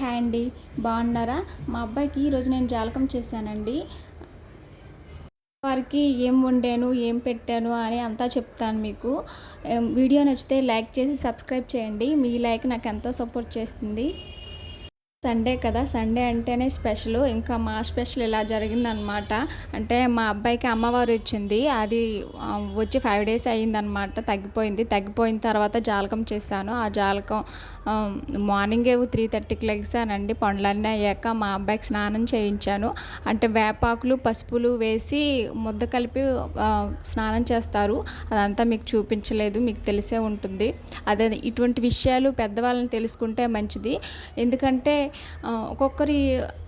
Hi అండి, బాగున్నారా? మా అబ్బాయికి ఈరోజు నేను జాలకం చేశానండి. వారికి ఏం వండాను, ఏం పెట్టాను అని అంతా చెప్తాను మీకు. వీడియో నచ్చితే లైక్ చేసి సబ్స్క్రైబ్ చేయండి. మీ లైక్ నాకు ఎంతో సపోర్ట్ చేస్తుంది. సండే కదా, సండే అంటేనే స్పెషల్. ఇంకా మా స్పెషల్ ఇలా జరిగిందనమాట. అంటే మా అబ్బాయికి అమ్మవారు వచ్చింది. అది వచ్చి 5 days అయ్యిందనమాట. తగ్గిపోయిన తర్వాత జాలకం చేశాను. ఆ జాలకం మార్నింగే 3:30కి లెగిసానండి. పనులన్నీ అయ్యాక మా అబ్బాయికి స్నానం చేయించాను. అంటే వేపాకులు పసుపులు వేసి ముద్ద కలిపి స్నానం చేస్తారు. అదంతా మీకు చూపించలేదు, మీకు తెలిసే ఉంటుంది. అదే ఇటువంటి విషయాలు పెద్దవాళ్ళని తెలుసుకుంటే మంచిది. ఎందుకంటే ఒక్కొక్కరి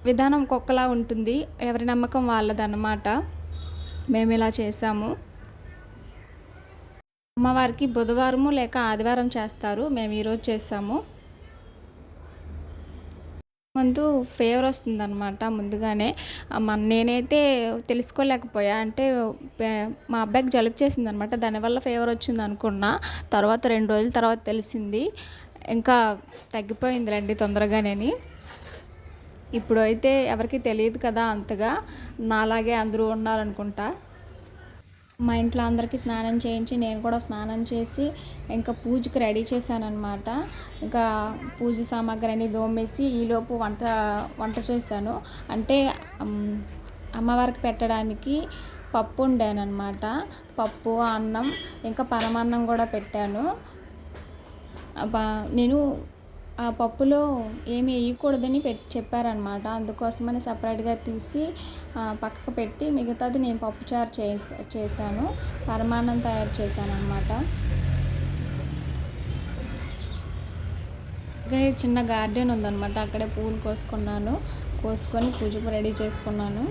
విధానం ఒక్కొక్కలా ఉంటుంది. ఎవరి నమ్మకం వాళ్ళదన్నమాట. మేము ఇలా చేసాము. అమ్మవారికి బుధవారము లేక ఆదివారం చేస్తారు. మేము ఈరోజు చేసాము. ముందు ఫీవర్ వస్తుందన్నమాట. ముందుగానే నేనైతే తెలుసుకోలేకపోయా. అంటే మా అబ్బాయికి జలుబు చేసిందనమాట. దానివల్ల ఫీవర్ వచ్చింది అనుకున్నా. తర్వాత 2 రోజుల తర్వాత తెలిసింది. ఇంకా తగ్గిపోయిందిలేండి తొందరగానే. ఇప్పుడు అయితే ఎవరికి తెలియదు కదా అంతగా. నాలాగే అందరూ ఉన్నారనుకుంటా. మా ఇంట్లో అందరికీ స్నానం చేయించి నేను కూడా స్నానం చేసి ఇంకా పూజకి రెడీ చేశానన్నమాట. ఇంకా పూజ సామాగ్రి అన్నీ దోమేసి ఈలోపు వంట చేశాను. అంటే అమ్మవారికి పెట్టడానికి పప్పు వండానన్నమాట. పప్పు, అన్నం, ఇంకా పరమాన్నం కూడా పెట్టాను. నేను ఆ పప్పులో ఏమి వేయకూడదని చెప్పారనమాట. అందుకోసమని సపరేట్గా తీసి పక్కకు పెట్టి మిగతాది నేను పప్పుచారు చేశాను. పరమాన్నం తయారు చేశాను అనమాట. అక్కడే చిన్న గార్డెన్ ఉందన్నమాట. అక్కడే పూలు కోసుకొని పూజకు రెడీ చేసుకున్నాను.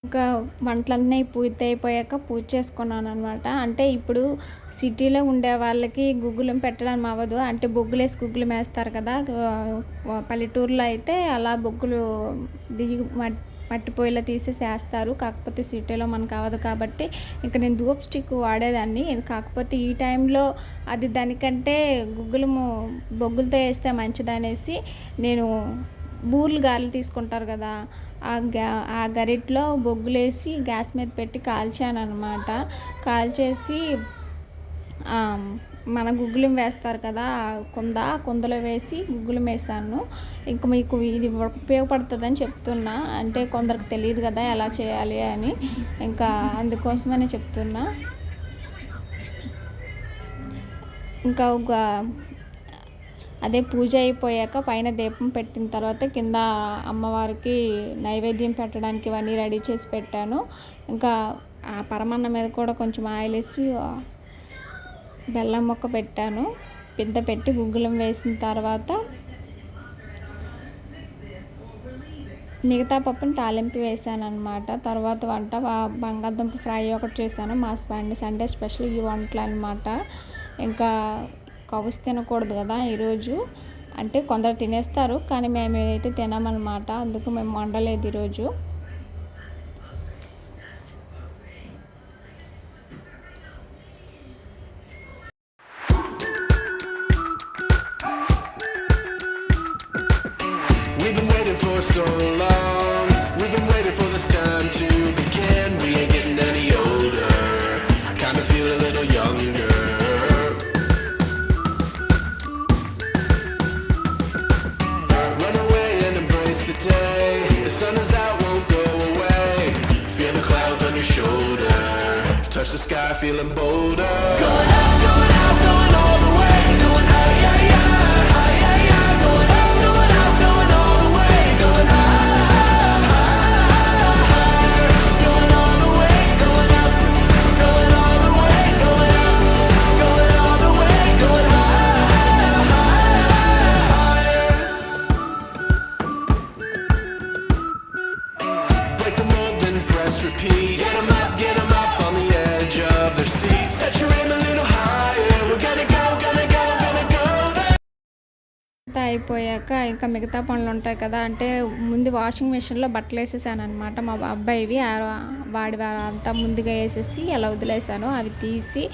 ఇంకా వంటలన్నీ పూర్తయిపోయాక పూజ చేసుకున్నాను అనమాట. అంటే ఇప్పుడు సిటీలో ఉండే వాళ్ళకి గుగ్గులం పెట్టడం అవ్వదు. అంటే బొగ్గులేసి గుగ్గులం వేస్తారు కదా. పల్లెటూరులో అయితే అలా బొగ్గులు దిగి మట్టి పొయ్యిలో తీసేసి వేస్తారు. కాకపోతే సిటీలో మనకు అవ్వదు కాబట్టి ఇంకా నేను ధూప్ స్టిక్ వాడేదాన్ని. కాకపోతే ఈ టైంలో అది దానికంటే బొగ్గులతో వేస్తే మంచిదనేసి నేను బూర్లు గారెలు తీసుకుంటారు కదా, ఆ గరిట్లో బొగ్గులేసి గ్యాస్ మీద పెట్టి కాల్చాను అనమాట. కాల్చేసి మన గుగ్గులం వేస్తారు కదా, కుందలో వేసి గుగ్గులం వేసాను. ఇంకా మీకు ఇది ఉపయోగపడుతుందని చెప్తున్నా. అంటే కొందరికి తెలియదు కదా ఎలా చేయాలి అని, ఇంకా అందుకోసమని చెప్తున్నా. ఇంకా అదే పూజ అయిపోయాక పైన దీపం పెట్టిన తర్వాత కింద అమ్మవారికి నైవేద్యం పెట్టడానికి ఇవన్నీ రెడీ చేసి పెట్టాను. ఇంకా ఆ పరమాన్నం మీద కూడా కొంచెం ఆయిల్ వేసి బెల్లం ముక్క పెట్టాను. పెట్టి గుగ్గులం వేసిన తర్వాత మిగతా పప్పుని తాలింపు వేసాను అనమాట. తర్వాత వంట బంగాళదుంప ఫ్రై ఒకటి చేశాను. మా సండే స్పెషల్ ఈ వంటలు అనమాట. ఇంకా కవుసు తినకూడదు కదా ఈరోజు. అంటే కొందరు తినేస్తారు కానీ మేమైతే తినమన్నమాట. అందుకు మేము వండలేదు ఈరోజు. We've been waiting for so long. We've been waiting for this time to begin. We ain't getting any older. I kind of feel a little younger. Run away and embrace the day. The sun is out, won't go away. Feel the clouds on your shoulder. Touch the sky, feeling bolder. Going out, going all the way. Going high, high, high, high, high, high. Going out, going all the way. Going high, high, high. Going all the way. Going up, going all the way. Going up, going all the way. Going high, high, higher. అయిపోయాక ఇంకా మిగతా పనులు ఉంటాయి కదా, అంటే ముందు washing మిషన్లో బట్టలు వేసేసాను అనమాట. మా అబ్బాయివి వాడి అంతా ముందుగా వేసేసి అలా వదిలేసాను. అవి తీసి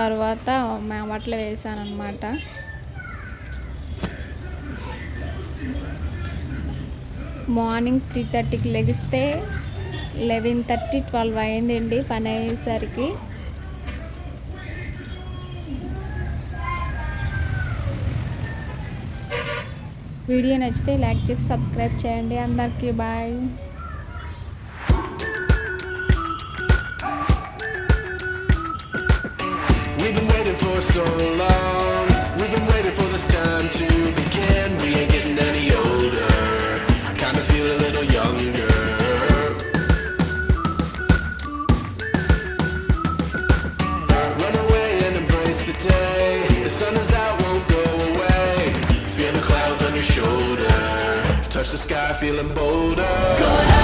తర్వాత మా బట్టలు వేసాను అనమాట. మార్నింగ్ 3:30కి లెగిస్తే 11:30, 12 అయిందండి పని అయ్యేసరికి. వీడియో నచ్చితే లైక్ చేసి సబ్స్క్రైబ్ చేయండి. అందరికీ bye. We've been waiting for so long. We've been waiting for this time to begin. We ain't getting any older. I kinda feel a little younger. Run away and embrace the day. The sun is out, won't go away. Feel the clouds on your shoulder. Touch the sky, feeling bolder.